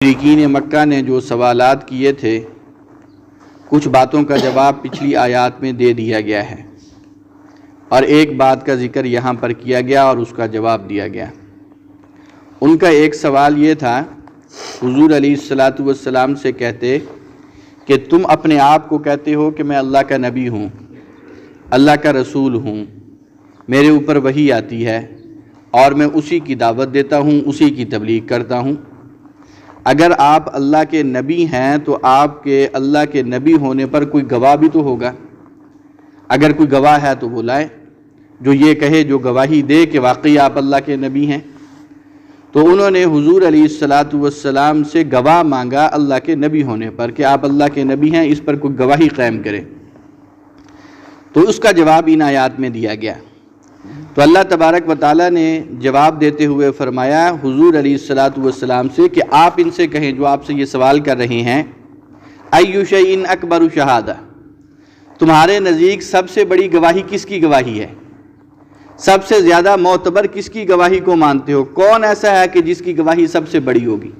مشرکین مکہ نے جو سوالات کیے تھے کچھ باتوں کا جواب پچھلی آیات میں دے دیا گیا ہے اور ایک بات کا ذکر یہاں پر کیا گیا اور اس کا جواب دیا گیا۔ ان کا ایک سوال یہ تھا، حضور علیہ الصلاۃ والسلام سے کہتے کہ تم اپنے آپ کو کہتے ہو کہ میں اللہ کا نبی ہوں، اللہ کا رسول ہوں، میرے اوپر وحی آتی ہے اور میں اسی کی دعوت دیتا ہوں، اسی کی تبلیغ کرتا ہوں۔ اگر آپ اللہ کے نبی ہیں تو آپ کے اللہ کے نبی ہونے پر کوئی گواہ بھی تو ہوگا۔ اگر کوئی گواہ ہے تو وہ لائے، جو یہ کہے، جو گواہی دے کہ واقعی آپ اللہ کے نبی ہیں۔ تو انہوں نے حضور علیہ الصلاۃ والسلام سے گواہ مانگا اللہ کے نبی ہونے پر کہ آپ اللہ کے نبی ہیں، اس پر کوئی گواہی قائم کرے۔ تو اس کا جواب ان آیات میں دیا گیا۔ تو اللہ تبارک و تعالیٰ نے جواب دیتے ہوئے فرمایا حضور علیہ الصلاۃ والسلام سے کہ آپ ان سے کہیں جو آپ سے یہ سوال کر رہے ہیں، ایُّ شیء اکبر شہادہ، تمہارے نزدیک سب سے بڑی گواہی کس کی گواہی ہے؟ سب سے زیادہ معتبر کس کی گواہی کو مانتے ہو؟ کون ایسا ہے کہ جس کی گواہی سب سے بڑی ہوگی؟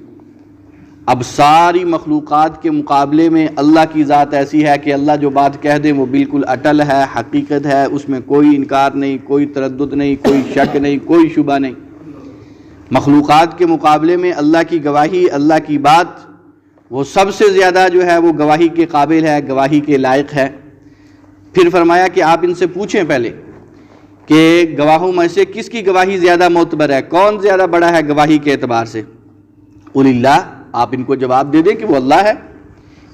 اب ساری مخلوقات کے مقابلے میں اللہ کی ذات ایسی ہے کہ اللہ جو بات کہہ دیں وہ بالکل اٹل ہے، حقیقت ہے، اس میں کوئی انکار نہیں، کوئی تردد نہیں، کوئی شک نہیں، کوئی شبہ نہیں۔ مخلوقات کے مقابلے میں اللہ کی گواہی، اللہ کی بات وہ سب سے زیادہ جو ہے وہ گواہی کے قابل ہے، گواہی کے لائق ہے۔ پھر فرمایا کہ آپ ان سے پوچھیں پہلے کہ گواہوں میں سے کس کی گواہی زیادہ معتبر ہے، کون زیادہ بڑا ہے گواہی کے اعتبار سے؟ قل اللہ، آپ ان کو جواب دے دیں کہ وہ اللہ ہے،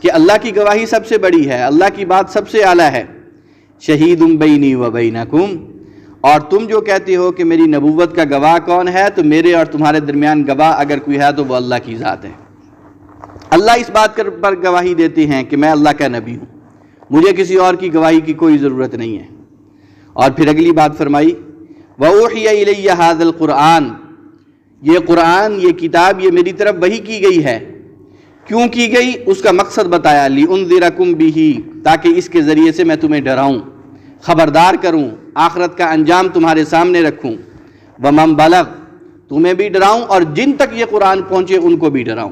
کہ اللہ کی گواہی سب سے بڑی ہے، اللہ کی بات سب سے اعلیٰ ہے۔ شہید بینی و بینکم، اور تم جو کہتے ہو کہ میری نبوت کا گواہ کون ہے، تو میرے اور تمہارے درمیان گواہ اگر کوئی ہے تو وہ اللہ کی ذات ہے۔ اللہ اس بات پر گواہی دیتے ہیں کہ میں اللہ کا نبی ہوں، مجھے کسی اور کی گواہی کی کوئی ضرورت نہیں ہے۔ اور پھر اگلی بات فرمائی وَأُوحِيَ إِلَيَّ هَذَا الْقُرْآنُ، یہ قرآن، یہ کتاب، یہ میری طرف وحی کی گئی ہے۔ کیوں کی گئی؟ اس کا مقصد بتایا، لِأُنذِرَكُمْ بِهِ، تاکہ اس کے ذریعے سے میں تمہیں ڈراؤں، خبردار کروں، آخرت کا انجام تمہارے سامنے رکھوں۔ وَمَنْ بَلَغَ، تمہیں بھی ڈراؤں اور جن تک یہ قرآن پہنچے ان کو بھی ڈراؤں۔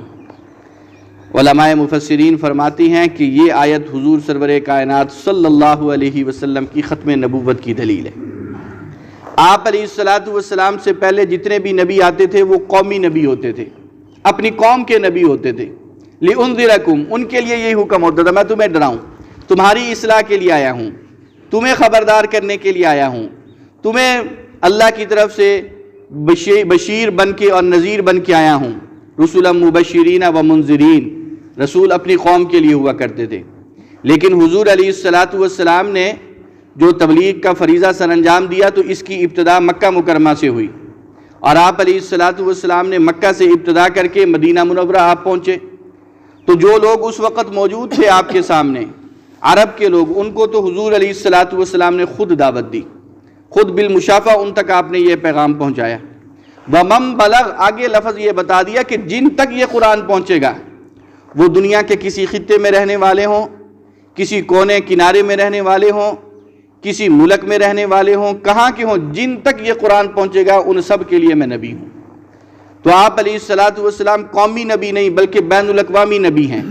علماء مفسرین فرماتی ہیں کہ یہ آیت حضور سرور کائنات صلی اللہ علیہ وسلم کی ختم نبوت کی دلیل ہے۔ آپ علیہ الصلاۃ والسلام سے پہلے جتنے بھی نبی آتے تھے وہ قومی نبی ہوتے تھے، اپنی قوم کے نبی ہوتے تھے۔ لِأُنذِرَكُمْ، ان کے لیے یہی حکم ہوتا تھا، میں تمہیں ڈراؤں، تمہاری اصلاح کے لیے آیا ہوں، تمہیں خبردار کرنے کے لیے آیا ہوں، تمہیں اللہ کی طرف سے بشیر بن کے اور نذیر بن کے آیا ہوں۔ رسولا مبشرین و منذرین، رسول اپنی قوم کے لیے ہوا کرتے تھے۔ لیکن حضور علیہ الصلاۃ والسلام نے جو تبلیغ کا فریضہ سر انجام دیا تو اس کی ابتدا مکہ مکرمہ سے ہوئی، اور آپ علیہ الصلاۃ والسلام نے مکہ سے ابتدا کر کے مدینہ منورہ آپ پہنچے۔ تو جو لوگ اس وقت موجود تھے آپ کے سامنے، عرب کے لوگ، ان کو تو حضور علیہ الصلاۃ والسلام نے خود دعوت دی، خود بالمشافہ ان تک آپ نے یہ پیغام پہنچایا۔ وَمَنْ بَلَغَ، آگے لفظ یہ بتا دیا کہ جن تک یہ قرآن پہنچے گا، وہ دنیا کے کسی خطے میں رہنے والے ہوں، کسی کونے کنارے میں رہنے والے ہوں، کسی ملک میں رہنے والے ہوں، کہاں کے ہوں، جن تک یہ قرآن پہنچے گا ان سب کے لیے میں نبی ہوں۔ تو آپ علیہ الصلاۃ والسلام قومی نبی نہیں بلکہ بین الاقوامی نبی ہیں۔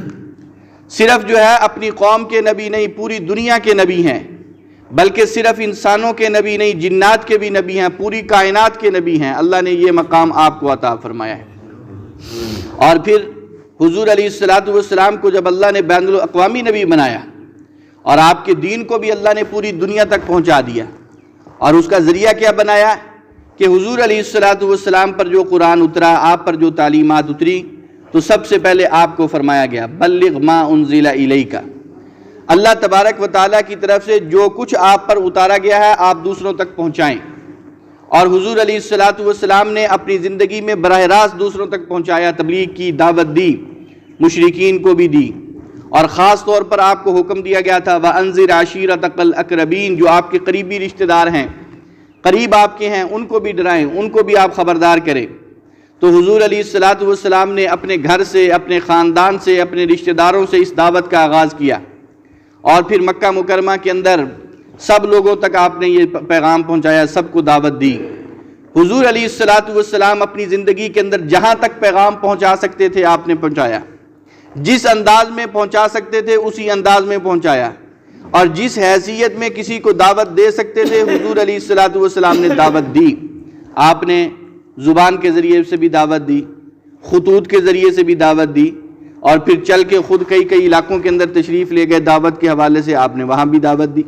صرف جو ہے اپنی قوم کے نبی نہیں، پوری دنیا کے نبی ہیں، بلکہ صرف انسانوں کے نبی نہیں، جنات کے بھی نبی ہیں، پوری کائنات کے نبی ہیں۔ اللہ نے یہ مقام آپ کو عطا فرمایا ہے۔ اور پھر حضور علیہ الصلاۃ والسلام کو جب اللہ نے بین الاقوامی نبی بنایا اور آپ کے دین کو بھی اللہ نے پوری دنیا تک پہنچا دیا، اور اس کا ذریعہ کیا بنایا کہ حضور علیہ الصلاۃ والسلام پر جو قرآن اترا، آپ پر جو تعلیمات اتری، تو سب سے پہلے آپ کو فرمایا گیا بلغ ما انزل الیک، اللہ تبارک و تعالیٰ کی طرف سے جو کچھ آپ پر اتارا گیا ہے آپ دوسروں تک پہنچائیں۔ اور حضور علیہ الصلاۃ والسلام نے اپنی زندگی میں براہ راست دوسروں تک پہنچایا، تبلیغ کی، دعوت دی، مشرکین کو بھی دی، اور خاص طور پر آپ کو حکم دیا گیا تھا وَأَنذِرْ عَشِيرَتَكَ الْأَقْرَبِينَ، جو آپ کے قریبی رشتہ دار ہیں، قریب آپ کے ہیں، ان کو بھی ڈرائیں، ان کو بھی آپ خبردار کریں۔ تو حضور علیہ الصلاۃ والسلام نے اپنے گھر سے، اپنے خاندان سے، اپنے رشتہ داروں سے اس دعوت کا آغاز کیا، اور پھر مکہ مکرمہ کے اندر سب لوگوں تک آپ نے یہ پیغام پہنچایا، سب کو دعوت دی۔ حضور علیہ الصلوۃ والسلام اپنی زندگی کے اندر جہاں تک پیغام پہنچا سکتے تھے آپ نے پہنچایا، جس انداز میں پہنچا سکتے تھے اسی انداز میں پہنچایا، اور جس حیثیت میں کسی کو دعوت دے سکتے تھے حضور علیہ الصلوۃ والسلام نے دعوت دی۔ آپ نے زبان کے ذریعے سے بھی دعوت دی، خطوط کے ذریعے سے بھی دعوت دی، اور پھر چل کے خود کئی علاقوں کے اندر تشریف لے گئے دعوت کے حوالے سے، آپ نے وہاں بھی دعوت دی۔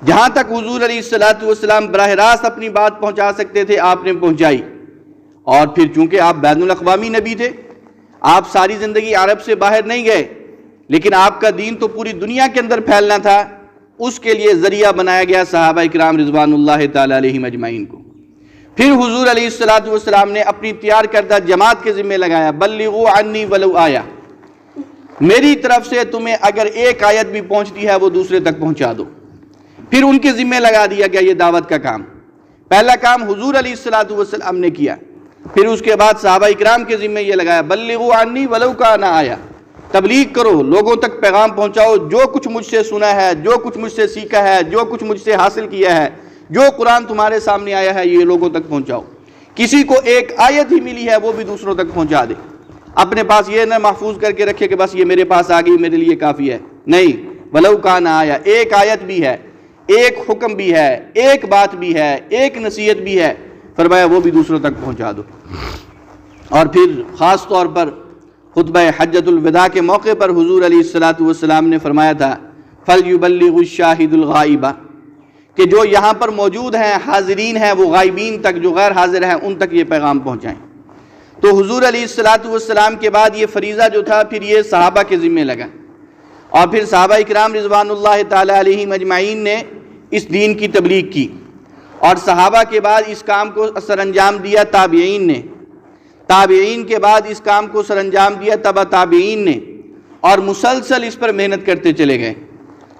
جہاں تک حضور علیہ الصلوۃ والسلام براہ راست اپنی بات پہنچا سکتے تھے آپ نے پہنچائی، اور پھر چونکہ آپ بین الاقوامی نبی تھے، آپ ساری زندگی عرب سے باہر نہیں گئے، لیکن آپ کا دین تو پوری دنیا کے اندر پھیلنا تھا، اس کے لیے ذریعہ بنایا گیا صحابہ اکرام رضوان اللہ تعالی علیہم اجمعین کو۔ پھر حضور علیہ الصلوۃ والسلام نے اپنی تیار کردہ جماعت کے ذمہ لگایا، بلغوا عنی ولو آیہ، میری طرف سے تمہیں اگر ایک آیت بھی پہنچتی ہے وہ دوسرے تک پہنچا دو۔ پھر ان کے ذمہ لگا دیا گیا یہ دعوت کا کام۔ پہلا کام حضور علیہ الصلوۃ والسلام نے کیا، پھر اس کے بعد صحابہ اکرام کے ذمہ یہ لگایا، بلغوا عنی ولو کان آیہ، تبلیغ کرو، لوگوں تک پیغام پہنچاؤ، جو کچھ مجھ سے سنا ہے، جو کچھ مجھ سے سیکھا ہے، جو کچھ مجھ سے حاصل کیا ہے، جو قرآن تمہارے سامنے آیا ہے یہ لوگوں تک پہنچاؤ۔ کسی کو ایک آیت ہی ملی ہے وہ بھی دوسروں تک پہنچا دے، اپنے پاس یہ نہ محفوظ کر کے رکھے کہ بس یہ میرے پاس آ گئی میرے لیے کافی ہے، نہیں، ولو کان آیہ، ایک آیت بھی ہے، ایک حکم بھی ہے، ایک بات بھی ہے، ایک نصیحت بھی ہے، فرمایا وہ بھی دوسروں تک پہنچا دو۔ اور پھر خاص طور پر خطبہ حجۃ الوداع کے موقع پر حضور علیہ الصلوۃ والسلام نے فرمایا تھا، فَلْيُبَلِّغُ الشَّاهِدُ الْغَائِبَ، کہ جو یہاں پر موجود ہیں، حاضرین ہیں، وہ غائبین تک، جو غیر حاضر ہیں ان تک یہ پیغام پہنچائیں۔ تو حضور علیہ الصلوۃ والسلام کے بعد یہ فریضہ جو تھا پھر یہ صحابہ کے ذمہ لگا، اور پھر صحابہ اکرام رضوان اللہ تعالی علیہم اجمعین نے اس دین کی تبلیغ کی، اور صحابہ کے بعد اس کام کو سر انجام دیا تابعین نے، تابعین کے بعد اس کام کو سر انجام دیا تبع تابعین نے، اور مسلسل اس پر محنت کرتے چلے گئے۔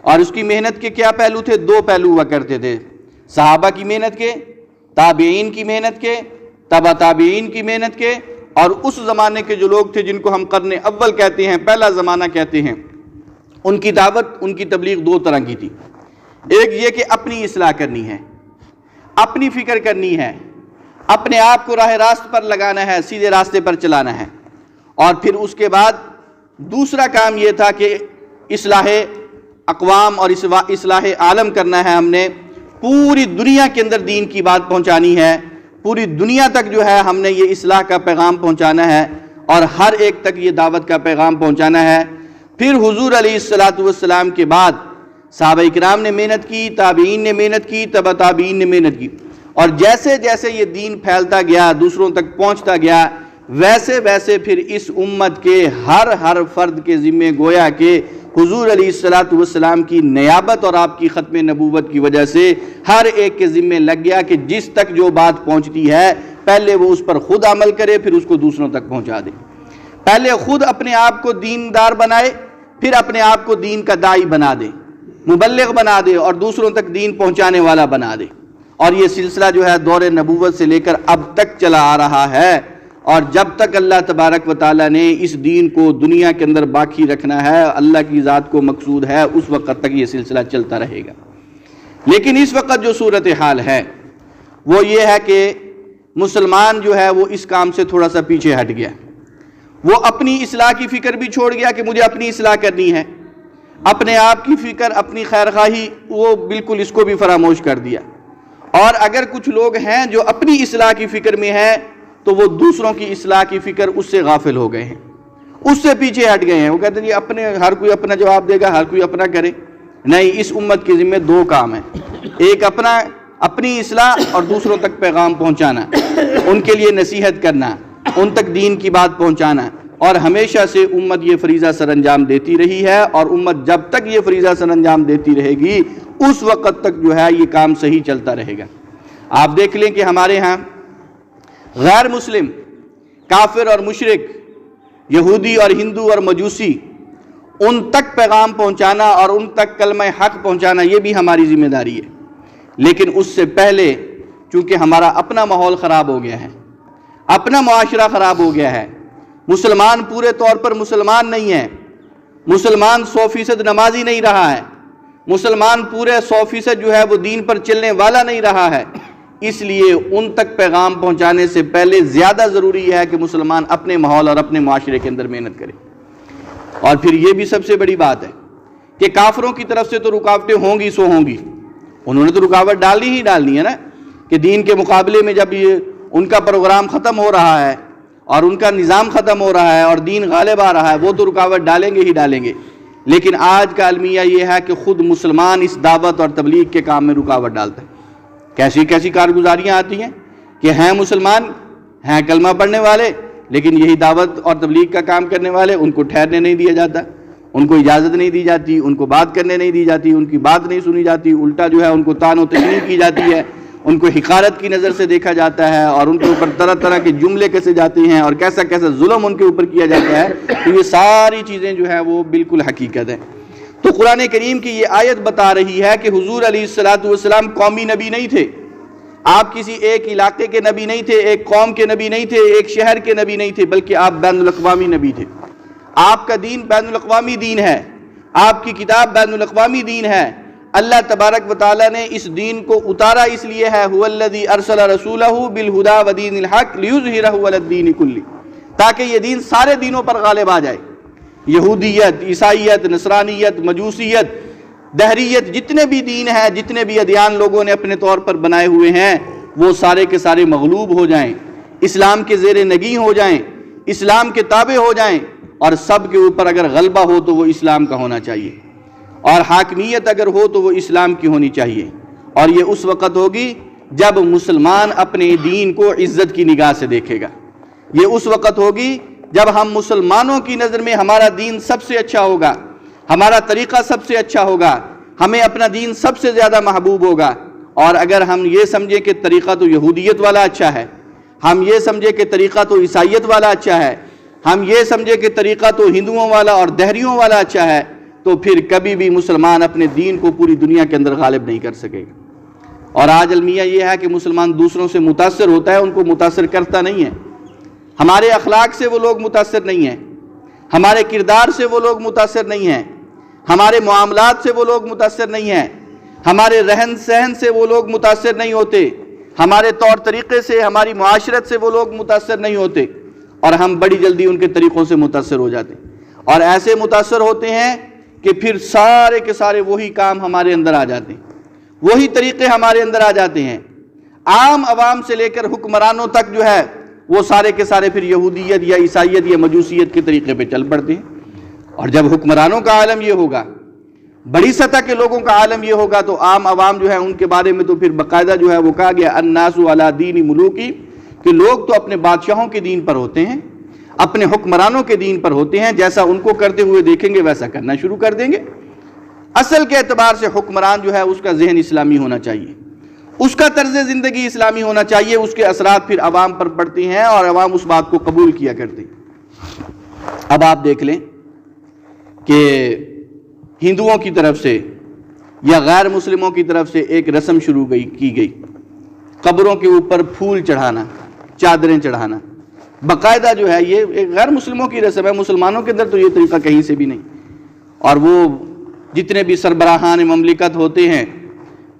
اور اس کی محنت کے کیا پہلو تھے؟ دو پہلو ہوا کرتے تھے، صحابہ کی محنت کے، تابعین کی محنت کے، تبع تابعین کی محنت کے، اور اس زمانے کے جو لوگ تھے جن کو ہم قرن اول کہتے ہیں، پہلا زمانہ کہتے ہیں، ان کی دعوت، ان کی تبلیغ دو طرح کی تھی۔ ایک یہ کہ اپنی اصلاح کرنی ہے، اپنی فکر کرنی ہے، اپنے آپ کو راہ راست پر لگانا ہے، سیدھے راستے پر چلانا ہے، اور پھر اس کے بعد دوسرا کام یہ تھا کہ اصلاح اقوام اور اصلاح عالم کرنا ہے، ہم نے پوری دنیا کے اندر دین کی بات پہنچانی ہے، پوری دنیا تک جو ہے ہم نے یہ اصلاح کا پیغام پہنچانا ہے، اور ہر ایک تک یہ دعوت کا پیغام پہنچانا ہے۔ پھر حضور علیہ الصلوۃ والسلام کے بعد صحابہ اکرام نے محنت کی، تابعین نے محنت کی، تبع تابعین نے محنت کی، اور جیسے جیسے یہ دین پھیلتا گیا، دوسروں تک پہنچتا گیا، ویسے ویسے پھر اس امت کے ہر فرد کے ذمہ گویا کہ حضور علیہ الصلوۃ والسلام کی نیابت اور آپ کی ختم نبوت کی وجہ سے ہر ایک کے ذمہ لگ گیا کہ جس تک جو بات پہنچتی ہے پہلے وہ اس پر خود عمل کرے، پھر اس کو دوسروں تک پہنچا دے۔ پہلے خود اپنے آپ کو دیندار بنائے، پھر اپنے آپ کو دین کا داعی بنا دے، مبلغ بنا دے، اور دوسروں تک دین پہنچانے والا بنا دے۔ اور یہ سلسلہ جو ہے دور نبوت سے لے کر اب تک چلا آ رہا ہے، اور جب تک اللہ تبارک و تعالیٰ نے اس دین کو دنیا کے اندر باقی رکھنا ہے، اللہ کی ذات کو مقصود ہے، اس وقت تک یہ سلسلہ چلتا رہے گا۔ لیکن اس وقت جو صورتحال ہے وہ یہ ہے کہ مسلمان جو ہے وہ اس کام سے تھوڑا سا پیچھے ہٹ گیا، وہ اپنی اصلاح کی فکر بھی چھوڑ گیا کہ مجھے اپنی اصلاح کرنی ہے، اپنے آپ کی فکر، اپنی خیرخواہی، وہ بالکل اس کو بھی فراموش کر دیا۔ اور اگر کچھ لوگ ہیں جو اپنی اصلاح کی فکر میں ہیں تو وہ دوسروں کی اصلاح کی فکر اس سے غافل ہو گئے ہیں، اس سے پیچھے ہٹ گئے ہیں۔ وہ کہتے ہیں یہ اپنے، ہر کوئی اپنا جواب دے گا، ہر کوئی اپنا کرے۔ نہیں، اس امت کے ذمہ دو کام ہیں، ایک اپنی اصلاح اور دوسروں تک پیغام پہنچانا، ان کے لیے نصیحت کرنا، ان تک دین کی بات پہنچانا۔ اور ہمیشہ سے امت یہ فریضہ سر انجام دیتی رہی ہے، اور امت جب تک یہ فریضہ سر انجام دیتی رہے گی اس وقت تک جو ہے یہ کام صحیح چلتا رہے گا۔ آپ دیکھ لیں کہ ہمارے ہاں غیر مسلم، کافر اور مشرک، یہودی اور ہندو اور مجوسی، ان تک پیغام پہنچانا اور ان تک کلمہ حق پہنچانا یہ بھی ہماری ذمہ داری ہے۔ لیکن اس سے پہلے چونکہ ہمارا اپنا ماحول خراب ہو گیا ہے، اپنا معاشرہ خراب ہو گیا ہے، مسلمان پورے طور پر مسلمان نہیں ہے، مسلمان 100% نمازی نہیں رہا ہے، مسلمان پورے 100% جو ہے وہ دین پر چلنے والا نہیں رہا ہے، اس لیے ان تک پیغام پہنچانے سے پہلے زیادہ ضروری ہے کہ مسلمان اپنے ماحول اور اپنے معاشرے کے اندر محنت کرے۔ اور پھر یہ بھی سب سے بڑی بات ہے کہ کافروں کی طرف سے تو رکاوٹیں ہوں گی سو ہوں گی، انہوں نے تو رکاوٹ ڈالنی ہے نا، کہ دین کے مقابلے میں جب یہ ان کا پروگرام ختم ہو رہا ہے اور ان کا نظام ختم ہو رہا ہے اور دین غالب آ رہا ہے، وہ تو رکاوٹ ڈالیں گے۔ لیکن آج کا المیہ یہ ہے کہ خود مسلمان اس دعوت اور تبلیغ کے کام میں رکاوٹ ڈالتا ہے۔ کیسی کارگزاریاں آتی ہیں کہ ہیں مسلمان، ہیں کلمہ پڑھنے والے، لیکن یہی دعوت اور تبلیغ کا کام کرنے والے، ان کو ٹھہرنے نہیں دیا جاتا، ان کو اجازت نہیں دی جاتی، ان کو بات کرنے نہیں دی جاتی، ان کی بات نہیں سنی جاتی، الٹا جو ہے ان کو طعن و تشنیع کی جاتی ہے، ان کو حقارت کی نظر سے دیکھا جاتا ہے، اور ان کے اوپر طرح طرح کے جملے کیسے جاتے ہیں اور کیسا ظلم ان کے اوپر کیا جاتا ہے۔ تو یہ ساری چیزیں جو ہیں وہ بالکل حقیقت ہے۔ تو قرآن کریم کی یہ آیت بتا رہی ہے کہ حضور علیہ السلام قومی نبی نہیں تھے، آپ کسی ایک علاقے کے نبی نہیں تھے، ایک قوم کے نبی نہیں تھے، ایک شہر کے نبی نہیں تھے، بلکہ آپ بین الاقوامی نبی تھے۔ آپ کا دین بین الاقوامی دین ہے، آپ کی کتاب بین الاقوامی دین ہے۔ اللہ تبارک و تعالیٰ نے اس دین کو اتارا اس لیے ہے، هو الذی ارسل رسولہ بالہدی ودین الحق لیظہرہ علی الدین کلہ، تاکہ یہ دین سارے دینوں پر غالب آ جائے۔ یہودیت، عیسائیت، نصرانیت، مجوسیت، دہریت، جتنے بھی دین ہیں، جتنے بھی ادیان لوگوں نے اپنے طور پر بنائے ہوئے ہیں، وہ سارے کے سارے مغلوب ہو جائیں، اسلام کے زیر نگیں ہو جائیں، اسلام کے تابع ہو جائیں، اور سب کے اوپر اگر غلبہ ہو تو وہ اسلام کا ہونا چاہیے، اور حاکمیت اگر ہو تو وہ اسلام کی ہونی چاہیے۔ اور یہ اس وقت ہوگی جب مسلمان اپنے دین کو عزت کی نگاہ سے دیکھے گا، یہ اس وقت ہوگی جب ہم مسلمانوں کی نظر میں ہمارا دین سب سے اچھا ہوگا، ہمارا طریقہ سب سے اچھا ہوگا، ہمیں اپنا دین سب سے زیادہ محبوب ہوگا۔ اور اگر ہم یہ سمجھیں کہ طریقہ تو یہودیت والا اچھا ہے، ہم یہ سمجھیں کہ طریقہ تو عیسائیت والا اچھا ہے، ہم یہ سمجھیں کہ طریقہ تو ہندوؤں والا اور دہریوں والا اچھا ہے، تو پھر کبھی بھی مسلمان اپنے دین کو پوری دنیا کے اندر غالب نہیں کر سکے گا۔ اور آج المیہ یہ ہے کہ مسلمان دوسروں سے متاثر ہوتا ہے، ان کو متاثر کرتا نہیں ہے۔ ہمارے اخلاق سے وہ لوگ متاثر نہیں ہیں، ہمارے کردار سے وہ لوگ متاثر نہیں ہیں، ہمارے معاملات سے وہ لوگ متاثر نہیں ہیں، ہمارے رہن سہن سے وہ لوگ متاثر نہیں ہوتے، ہمارے طور طریقے سے، ہماری معاشرت سے وہ لوگ متاثر نہیں ہوتے، اور ہم بڑی جلدی ان کے طریقوں سے متاثر ہو جاتے ہیں، اور ایسے متاثر ہوتے ہیں کہ پھر سارے کے سارے وہی کام ہمارے اندر آ جاتے ہیں، وہی طریقے ہمارے اندر آ جاتے ہیں۔ عام عوام سے لے کر حکمرانوں تک جو ہے وہ سارے کے سارے پھر یہودیت یا عیسائیت یا مجوسیت کے طریقے پہ چل پڑتے ہیں۔ اور جب حکمرانوں کا عالم یہ ہوگا، بڑی سطح کے لوگوں کا عالم یہ ہوگا، تو عام عوام جو ہے ان کے بارے میں تو پھر باقاعدہ جو ہے وہ کہا گیا الناس علی دین ملوکی، کہ لوگ تو اپنے بادشاہوں کے دین پر ہوتے ہیں، اپنے حکمرانوں کے دین پر ہوتے ہیں، جیسا ان کو کرتے ہوئے دیکھیں گے ویسا کرنا شروع کر دیں گے۔ اصل کے اعتبار سے حکمران جو ہے اس کا ذہن اسلامی ہونا چاہیے، اس کا طرز زندگی اسلامی ہونا چاہیے، اس کے اثرات پھر عوام پر پڑتے ہیں اور عوام اس بات کو قبول کیا کرتے ہیں۔ اب آپ دیکھ لیں کہ ہندوؤں کی طرف سے یا غیر مسلموں کی طرف سے ایک رسم شروع کی گئی، قبروں کے اوپر پھول چڑھانا، چادریں چڑھانا، باقاعدہ جو ہے یہ ایک غیر مسلموں کی رسم ہے، مسلمانوں کے اندر تو یہ طریقہ کہیں سے بھی نہیں۔ اور وہ جتنے بھی سربراہان مملکت ہوتے ہیں،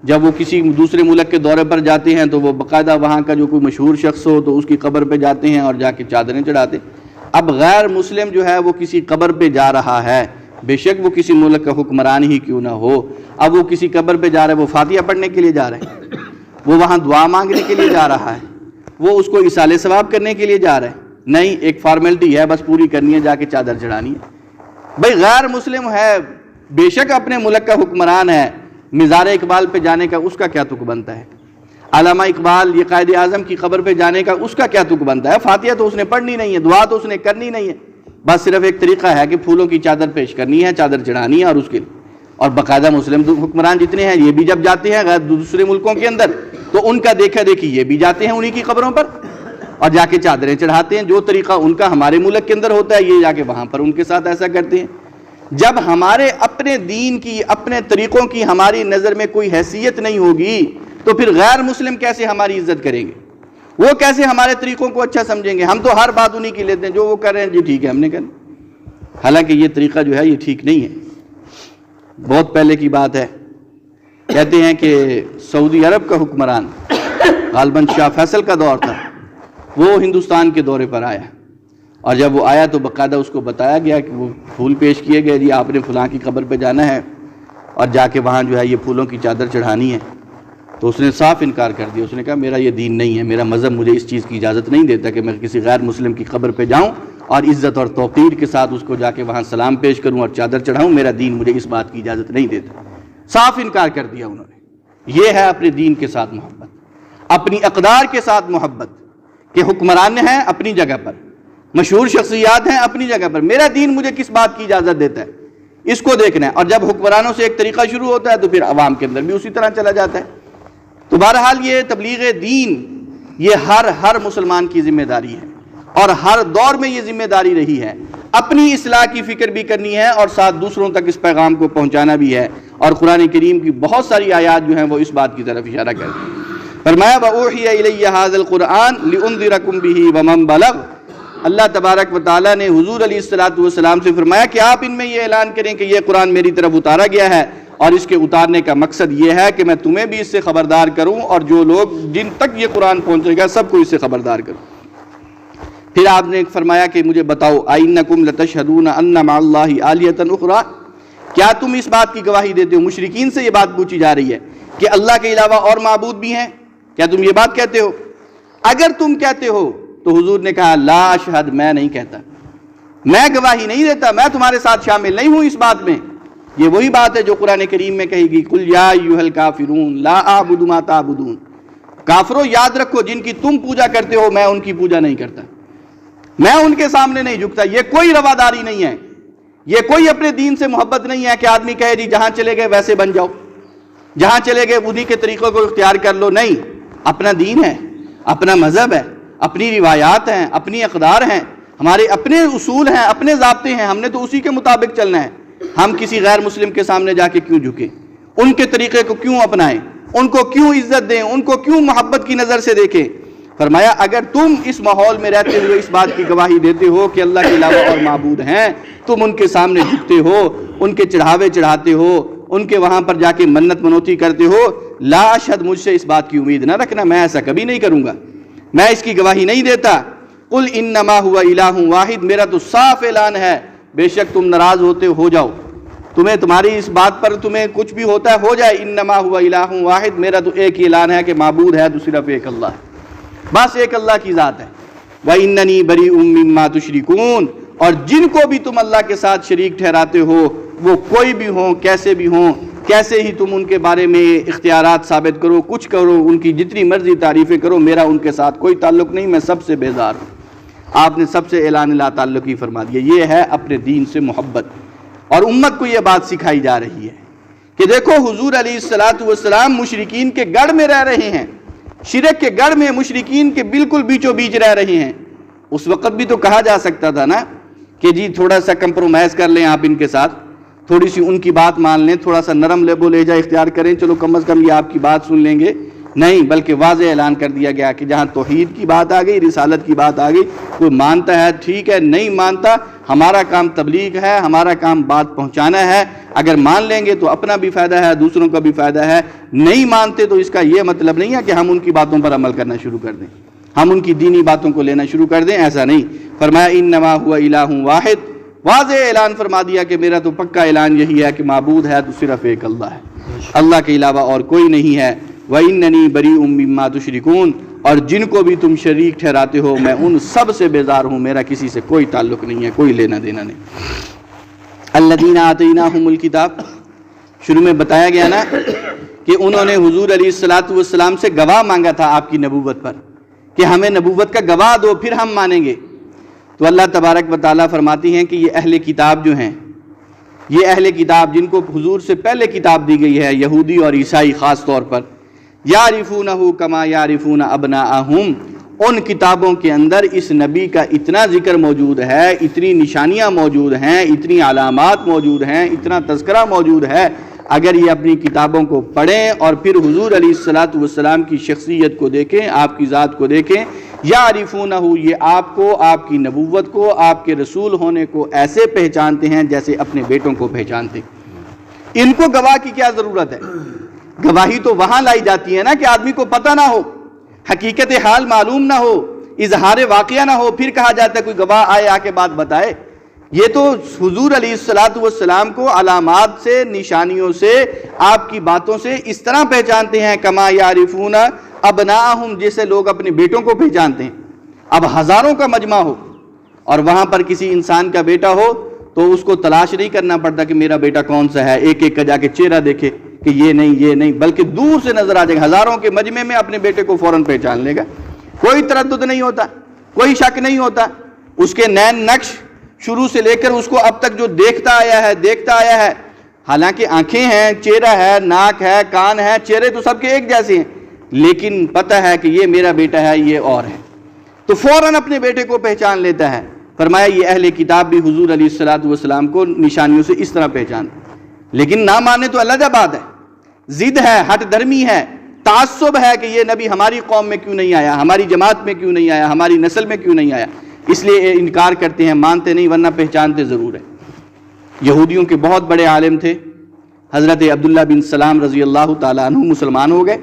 جب وہ کسی دوسرے ملک کے دورے پر جاتے ہیں تو وہ باقاعدہ وہاں کا جو کوئی مشہور شخص ہو تو اس کی قبر پہ جاتے ہیں اور جا کے چادریں چڑھاتے ہیں۔ اب غیر مسلم جو ہے وہ کسی قبر پہ جا رہا ہے، بے شک وہ کسی ملک کا حکمران ہی کیوں نہ ہو، اب وہ کسی قبر پہ جا رہا ہے، وہ فاتحہ پڑھنے کے لیے جا رہا ہے، وہ وہاں دعا مانگنے کے لیے جا رہا ہے، وہ اس کو ایصال ثواب کرنے کے لیے جا رہا ہے، نہیں، ایک فارمیلٹی ہے بس پوری کرنی ہے، جا کے چادر چڑھانی ہے۔ بھئی غیر مسلم ہے، بے شک اپنے ملک کا حکمران ہے، مزار اقبال پہ جانے کا اس کا کیا تک بنتا ہے؟ علامہ اقبال یہ قائد اعظم کی قبر پہ جانے کا اس کا کیا تک بنتا ہے؟ فاتحہ تو اس نے پڑھنی نہیں ہے، دعا تو اس نے کرنی نہیں ہے، بس صرف ایک طریقہ ہے کہ پھولوں کی چادر پیش کرنی ہے، چادر چڑھانی ہے، اور اس کے لیے۔ اور باقاعدہ مسلم حکمران جتنے ہیں یہ بھی جب جاتے ہیں غیر دوسرے ملکوں کے اندر تو ان کا دیکھا دیکھی یہ بھی جاتے ہیں انہی کی قبروں پر اور جا کے چادریں چڑھاتے ہیں، جو طریقہ ان کا ہمارے ملک کے اندر ہوتا ہے یہ جا کے وہاں پر ان کے ساتھ ایسا کرتے ہیں۔ جب ہمارے اپنے دین کی، اپنے طریقوں کی ہماری نظر میں کوئی حیثیت نہیں ہوگی تو پھر غیر مسلم کیسے ہماری عزت کریں گے؟ وہ کیسے ہمارے طریقوں کو اچھا سمجھیں گے؟ ہم تو ہر بات انہی کی لیتے ہیں، جو وہ کر رہے ہیں جی ٹھیک ہے ہم نے کرنا، حالانکہ یہ طریقہ جو ہے یہ ٹھیک نہیں ہے۔ بہت پہلے کی بات ہے، کہتے ہیں کہ سعودی عرب کا حکمران غالباً شاہ فیصل کا دور تھا، وہ ہندوستان کے دورے پر آیا، اور جب وہ آیا تو باقاعدہ اس کو بتایا گیا کہ وہ پھول پیش کیے گئے، جی آپ نے فلاں کی قبر پہ جانا ہے اور جا کے وہاں جو ہے یہ پھولوں کی چادر چڑھانی ہے۔ تو اس نے صاف انکار کر دیا، اس نے کہا میرا یہ دین نہیں ہے، میرا مذہب مجھے اس چیز کی اجازت نہیں دیتا کہ میں کسی غیر مسلم کی قبر پہ جاؤں اور عزت اور توقیر کے ساتھ اس کو جا کے وہاں سلام پیش کروں اور چادر چڑھاؤں، میرا دین مجھے اس بات کی اجازت نہیں دیتا۔ صاف انکار کر دیا انہوں نے۔ یہ ہے اپنے دین کے ساتھ محبت، اپنی اقدار کے ساتھ محبت، کہ حکمران ہیں اپنی جگہ پر، مشہور شخصیات ہیں اپنی جگہ پر، میرا دین مجھے کس بات کی اجازت دیتا ہے، اس کو دیکھنا ہے۔ اور جب حکمرانوں سے ایک طریقہ شروع ہوتا ہے تو پھر عوام کے اندر بھی اسی طرح چلا جاتا ہے۔ تو بہرحال یہ تبلیغ دین یہ ہر مسلمان کی ذمہ داری ہے، اور ہر دور میں یہ ذمہ داری رہی ہے۔ اپنی اصلاح کی فکر بھی کرنی ہے اور ساتھ دوسروں تک اس پیغام کو پہنچانا بھی ہے، اور قرآن کریم کی بہت ساری آیات جو ہیں وہ اس بات کی طرف اشارہ کرتی ہیں۔ فرمایا وَأُوحِيَ إِلَيَّ هَذَا الْقُرْآنُ لِأُنذِرَكُم بِهِ وَمَن بَلَغَ۔ اللہ تبارک و تعالیٰ نے حضور علیہ السلام سے فرمایا کہ آپ ان میں یہ اعلان کریں کہ یہ قرآن میری طرف اتارا گیا ہے، اور اس کے اتارنے کا مقصد یہ ہے کہ میں تمہیں بھی اس سے خبردار کروں، اور جو لوگ جن تک یہ قرآن پہنچے گا سب کو اس سے خبردار کروں۔ پھر آپ نے فرمایا کہ مجھے بتاؤ أَإِنَّكُمْ لَتَشْهَدُونَ أَنَّ مَعَ اللَّهِ آلِهَةً أُخْرَىٰ، کیا تم اس بات کی گواہی دیتے ہو؟ مشرکین سے یہ بات پوچھی جا رہی ہے کہ اللہ کے علاوہ اور معبود بھی ہیں، کیا تم یہ بات کہتے ہو؟ اگر تم کہتے ہو تو حضور نے کہا لا اشہد، میں نہیں کہتا، میں گواہی نہیں دیتا، میں تمہارے ساتھ شامل نہیں ہوں اس بات میں۔ یہ وہی بات ہے جو قرآن کریم میں کہی گی قل یا ایھا الکافرون لا اعبد ما تعبدون، کافروں یاد رکھو جن کی تم پوجا کرتے ہو میں ان کی پوجا نہیں کرتا، میں ان کے سامنے نہیں جھکتا۔ یہ کوئی رواداری نہیں ہے، یہ کوئی اپنے دین سے محبت نہیں ہے کہ آدمی کہے جی جہاں چلے گئے ویسے بن جاؤ، جہاں چلے گئے انہی کے طریقوں کو اختیار کر لو۔ نہیں، اپنا دین ہے، اپنا مذہب ہے، اپنی روایات ہیں، اپنی اقدار ہیں، ہمارے اپنے اصول ہیں، اپنے ضابطے ہیں، ہم نے تو اسی کے مطابق چلنا ہے۔ ہم کسی غیر مسلم کے سامنے جا کے کیوں جھکیں؟ ان کے طریقے کو کیوں اپنائیں؟ ان کو کیوں عزت دیں؟ ان کو کیوں محبت کی نظر سے دیکھیں؟ فرمایا اگر تم اس ماحول میں رہتے ہوئے اس بات کی گواہی دیتے ہو کہ اللہ کے علاوہ اور معبود ہیں، تم ان کے سامنے جھکتے ہو، ان کے چڑھاوے چڑھاتے ہو، ان کے وہاں پر جا کے منت منوتی کرتے ہو، لا اشہد، مجھ سے اس بات کی امید نہ رکھنا، میں ایسا کبھی نہیں کروں گا، میں اس کی گواہی نہیں دیتا۔ قل انما هو الہ واحد، میرا تو صاف اعلان ہے، بے شک تم ناراض ہوتے ہو جاؤ، تمہیں تمہاری اس بات پر تمہیں کچھ بھی ہوتا ہے ہو جائے، انما هو الہ واحد، میرا تو ایک ہی اعلان ہے کہ معبود ہے تو صرف ایک اللہ ہے، بس ایک اللہ کی ذات ہے۔ وَإِنَّنِي بَرِيءٌ مِّمَّا تُشْرِكُونَ، اور جن کو بھی تم اللہ کے ساتھ شریک ٹھہراتے ہو، وہ کوئی بھی ہوں، کیسے بھی ہوں، کیسے ہی تم ان کے بارے میں اختیارات ثابت کرو، کچھ کرو، ان کی جتنی مرضی تعریفیں کرو، میرا ان کے ساتھ کوئی تعلق نہیں، میں سب سے بیزار ہوں۔ آپ نے سب سے اعلان لا تعلقی فرما دیا۔ یہ ہے اپنے دین سے محبت، اور امت کو یہ بات سکھائی جا رہی ہے کہ دیکھو حضور علیہ السلام مشرکین کے گڑھ میں رہ رہے ہیں، شرک کے گڑھ میں، مشرکین کے بالکل بیچوں بیچ رہ رہے ہیں۔ اس وقت بھی تو کہا جا سکتا تھا نا کہ جی تھوڑا سا کمپرومائز کر لیں آپ ان کے ساتھ، تھوڑی سی ان کی بات مان لیں، تھوڑا سا نرم لب و لہجہ اختیار کریں، چلو کم از کم یہ آپ کی بات سن لیں گے۔ نہیں، بلکہ واضح اعلان کر دیا گیا کہ جہاں توحید کی بات آ گئی، رسالت کی بات آ گئی، کوئی مانتا ہے ٹھیک ہے، نہیں مانتا، ہمارا کام تبلیغ ہے، ہمارا کام بات پہنچانا ہے، اگر مان لیں گے تو اپنا بھی فائدہ ہے، دوسروں کا بھی فائدہ ہے، نہیں مانتے تو اس کا یہ مطلب نہیں ہے کہ ہم ان کی باتوں پر عمل کرنا شروع کر دیں، ہم ان کی دینی باتوں کو لینا شروع کر دیں، ایسا نہیں۔ فرمایا انما هو الہ واحد، واضح اعلان فرما دیا کہ میرا تو پکا اعلان یہی ہے کہ معبود ہے تو صرف ایک اللہ ہے، اللہ کے علاوہ اور کوئی نہیں ہے۔ وَإِنَّنِي بَرِيءٌ مِّمَّا تُشْرِكُونَ، اور جن کو بھی تم شریک ٹھہراتے ہو میں ان سب سے بیزار ہوں، میرا کسی سے کوئی تعلق نہیں ہے، کوئی لینا دینا نہیں۔ الَّذِينَ آتَيْنَاهُمُ الْكِتَابَ، شروع میں بتایا گیا نا کہ انہوں نے حضور علیہ السلام سے گواہ مانگا تھا آپ کی نبوت پر کہ ہمیں نبوت کا گواہ دو پھر ہم مانیں گے۔ تو اللہ تبارک و تعالیٰ فرماتی ہیں کہ یہ اہل کتاب جو ہیں، یہ اہل کتاب جن کو حضور سے پہلے کتاب دی گئی ہے، یہودی اور عیسائی خاص طور پر، یعرفونہ کما یعرفون ابناءہم، ان کتابوں کے اندر اس نبی کا اتنا ذکر موجود ہے، اتنی نشانیاں موجود ہیں، اتنی علامات موجود ہیں، اتنا تذکرہ موجود ہے، اگر یہ اپنی کتابوں کو پڑھیں اور پھر حضور علیہ السلام کی شخصیت کو دیکھیں، آپ کی ذات کو دیکھیں، یعرفونہ، یہ آپ کو، آپ کی نبوت کو، آپ کے رسول ہونے کو ایسے پہچانتے ہیں جیسے اپنے بیٹوں کو پہچانتے۔ ان کو گواہ کی کیا ضرورت ہے؟ گواہی تو وہاں لائی جاتی ہے نا کہ آدمی کو پتہ نہ ہو، حقیقت حال معلوم نہ ہو، اظہار واقعہ نہ ہو، پھر کہا جاتا ہے کوئی گواہ آئے آ کے بات بتائے۔ یہ تو حضور علیہ الصلوۃ والسلام کو علامات سے، نشانیوں سے، آپ کی باتوں سے اس طرح پہچانتے ہیں، کما یعرفون ابناءہم، جیسے لوگ اپنے بیٹوں کو پہچانتے ہیں۔ اب ہزاروں کا مجمع ہو اور وہاں پر کسی انسان کا بیٹا ہو تو اس کو تلاش نہیں کرنا پڑتا کہ میرا بیٹا کون سا ہے، ایک ایک کا جا کے چہرہ دیکھے کہ یہ نہیں، بلکہ دور سے نظر آ جائے گا، ہزاروں کے مجمع میں اپنے بیٹے کو فوراً پہچان لے گا، کوئی تردد نہیں ہوتا، کوئی شک نہیں ہوتا۔ اس کے نین نقش شروع سے لے کر اس کو اب تک جو دیکھتا آیا ہے، حالانکہ آنکھیں ہیں، چہرہ ہے، ناک ہے، کان ہے، چہرے تو سب کے ایک جیسے ہیں، لیکن پتہ ہے کہ یہ میرا بیٹا ہے، یہ اور ہے، تو فوراً اپنے بیٹے کو پہچان لیتا ہے۔ فرمایا یہ اہل کتاب بھی حضور علیہ الصلوۃ والسلام کو نشانیوں سے اس طرح پہچان، لیکن نہ مانے تو علیحدہ بات ہے، ضد ہے، ہٹ دھرمی ہے، تعصب ہے کہ یہ نبی ہماری قوم میں کیوں نہیں آیا، ہماری جماعت میں کیوں نہیں آیا، ہماری نسل میں کیوں نہیں آیا، اس لیے انکار کرتے ہیں، مانتے نہیں، ورنہ پہچانتے ضرور ہے۔ یہودیوں کے بہت بڑے عالم تھے حضرت عبداللہ بن سلام رضی اللہ تعالیٰ عنہ، مسلمان ہو گئے،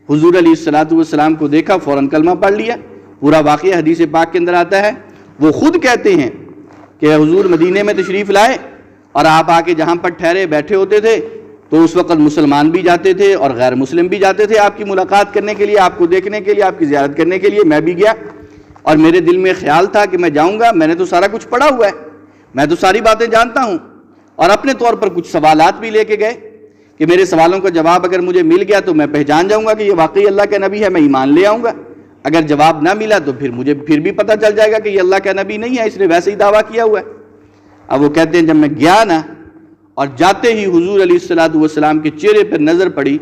حضور علیہ الصلوۃ والسلام کو دیکھا، فوراً کلمہ پڑھ لیا۔ پورا واقعہ حدیث پاک کے اندر آتا ہے، وہ خود کہتے ہیں کہ حضور مدینے میں تشریف لائے اور آپ آ کے جہاں پر ٹھہرے بیٹھے ہوتے تھے تو اس وقت مسلمان بھی جاتے تھے اور غیر مسلم بھی جاتے تھے آپ کی ملاقات کرنے کے لیے، آپ کو دیکھنے کے لیے، آپ کی زیارت کرنے کے لیے۔ میں بھی گیا اور میرے دل میں خیال تھا کہ میں جاؤں گا، میں نے تو سارا کچھ پڑھا ہوا ہے، میں تو ساری باتیں جانتا ہوں، اور اپنے طور پر کچھ سوالات بھی لے کے گئے کہ میرے سوالوں کا جواب اگر مجھے مل گیا تو میں پہچان جاؤں گا کہ یہ واقعی اللہ کا نبی ہے، میں ایمان لے آؤں گا۔ اگر جواب نہ ملا تو پھر مجھے پھر بھی پتہ چل جائے گا کہ یہ اللہ کا نبی نہیں ہے، اس نے ویسے ہی دعویٰ کیا ہوا ہے۔ اب وہ کہتے ہیں جب میں گیا نا اور جاتے ہی حضور علیہ الصلوۃ والسلام کے چہرے پر نظر پڑی،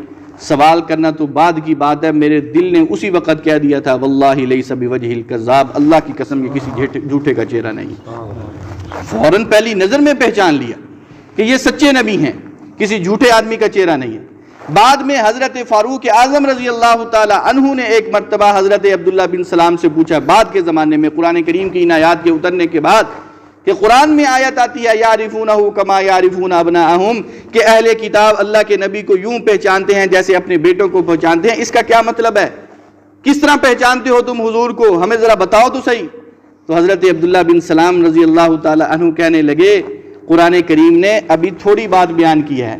سوال کرنا تو بعد کی بات ہے، میرے دل نے اسی وقت کہہ دیا تھا واللہ لیس بوجہ الکذاب، اللہ کی قسم یہ کسی جھوٹے کا چہرہ نہیں۔ فوراً پہلی نظر میں پہچان لیا کہ یہ سچے نبی ہیں، کسی جھوٹے آدمی کا چہرہ نہیں ہے۔ بعد میں حضرت فاروق اعظم رضی اللہ تعالی عنہ نے ایک مرتبہ حضرت عبداللہ بن سلام سے پوچھا، بعد کے زمانے میں قرآن کریم کی ان آیات کے اترنے کے بعد، کہ قرآن میں آیت آتی ہے یعرفونہ کما یعرفون ابناءہم، کہ اہل کتاب اللہ کے نبی کو یوں پہچانتے ہیں جیسے اپنے بیٹوں کو پہچانتے ہیں، اس کا کیا مطلب ہے؟ کس طرح پہچانتے ہو تم حضور کو، ہمیں ذرا بتاؤ تو صحیح۔ تو حضرت عبداللہ بن سلام رضی اللہ تعالی عنہ کہنے لگے قرآن کریم نے ابھی تھوڑی بات بیان کی ہے،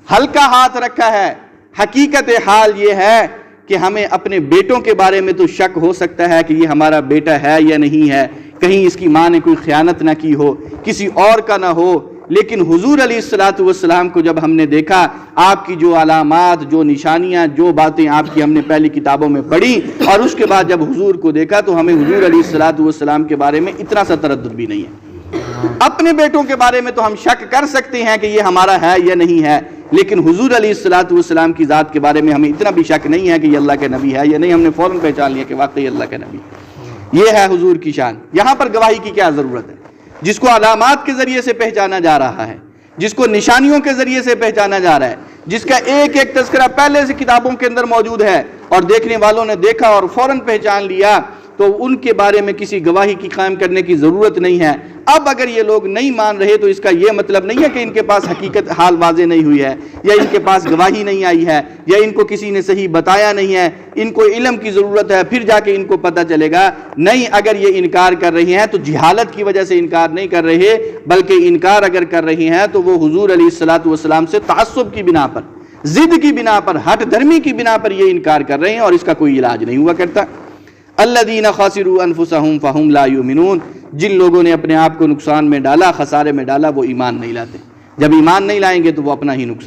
ہلکا ہاتھ رکھا ہے، حقیقت حال یہ ہے کہ ہمیں اپنے بیٹوں کے بارے میں تو شک ہو سکتا ہے کہ یہ ہمارا بیٹا ہے یا نہیں ہے، کہیں اس کی ماں نے کوئی خیانت نہ کی ہو، کسی اور کا نہ ہو، لیکن حضور علیہ الصلوۃ والسلام کو جب ہم نے دیکھا، آپ کی جو علامات، جو نشانیاں، جو باتیں آپ کی ہم نے پہلی کتابوں میں پڑھی، اور اس کے بعد جب حضور کو دیکھا تو ہمیں حضور علیہ الصلوۃ والسلام کے بارے میں اتنا سا تردد بھی نہیں ہے۔ اپنے بیٹوں کے بارے میں تو ہم شک کر سکتے ہیں کہ یہ ہمارا ہے یا نہیں ہے، لیکن حضور علیہ الصلوۃ والسلام کی ذات کے بارے میں ہمیں اتنا بھی شک نہیں ہے کہ یہ اللہ کا نبی ہے یا نہیں، ہم نے فوراً پہچان لیا کہ واقعی اللہ کا نبی۔ یہ ہے حضور کی شان۔ یہاں پر گواہی کی کیا ضرورت ہے؟ جس کو علامات کے ذریعے سے پہچانا جا رہا ہے، جس کو نشانیوں کے ذریعے سے پہچانا جا رہا ہے، جس کا ایک ایک تذکرہ پہلے سے کتابوں کے اندر موجود ہے اور دیکھنے والوں نے دیکھا اور فوراً پہچان لیا، تو ان کے بارے میں کسی گواہی کی قائم کرنے کی ضرورت نہیں ہے۔ اب اگر یہ لوگ نہیں مان رہے تو اس کا یہ مطلب نہیں ہے کہ ان کے پاس حقیقت حال واضح نہیں ہوئی ہے، یا ان کے پاس گواہی نہیں آئی ہے، یا ان کو کسی نے صحیح بتایا نہیں ہے، ان کو علم کی ضرورت ہے پھر جا کے ان کو پتہ چلے گا۔ نہیں، اگر یہ انکار کر رہے ہیں تو جہالت کی وجہ سے انکار نہیں کر رہے، بلکہ انکار اگر کر رہے ہیں تو وہ حضور علیہ الصلوۃ والسلام سے تعصب کی بنا پر، ضد کی بنا پر، ہٹ دھرمی کی بنا پر یہ انکار کر رہے ہیں، اور اس کا کوئی علاج نہیں ہوا کرتا۔ الذین خسروا انفسهم فهم لا یؤمنون، جن لوگوں نے اپنے آپ کو نقصان میں ڈالا، خسارے میں ڈالا، وہ ایمان نہیں لاتے۔ جب ایمان نہیں لائیں گے تو وہ اپنا ہی نقصان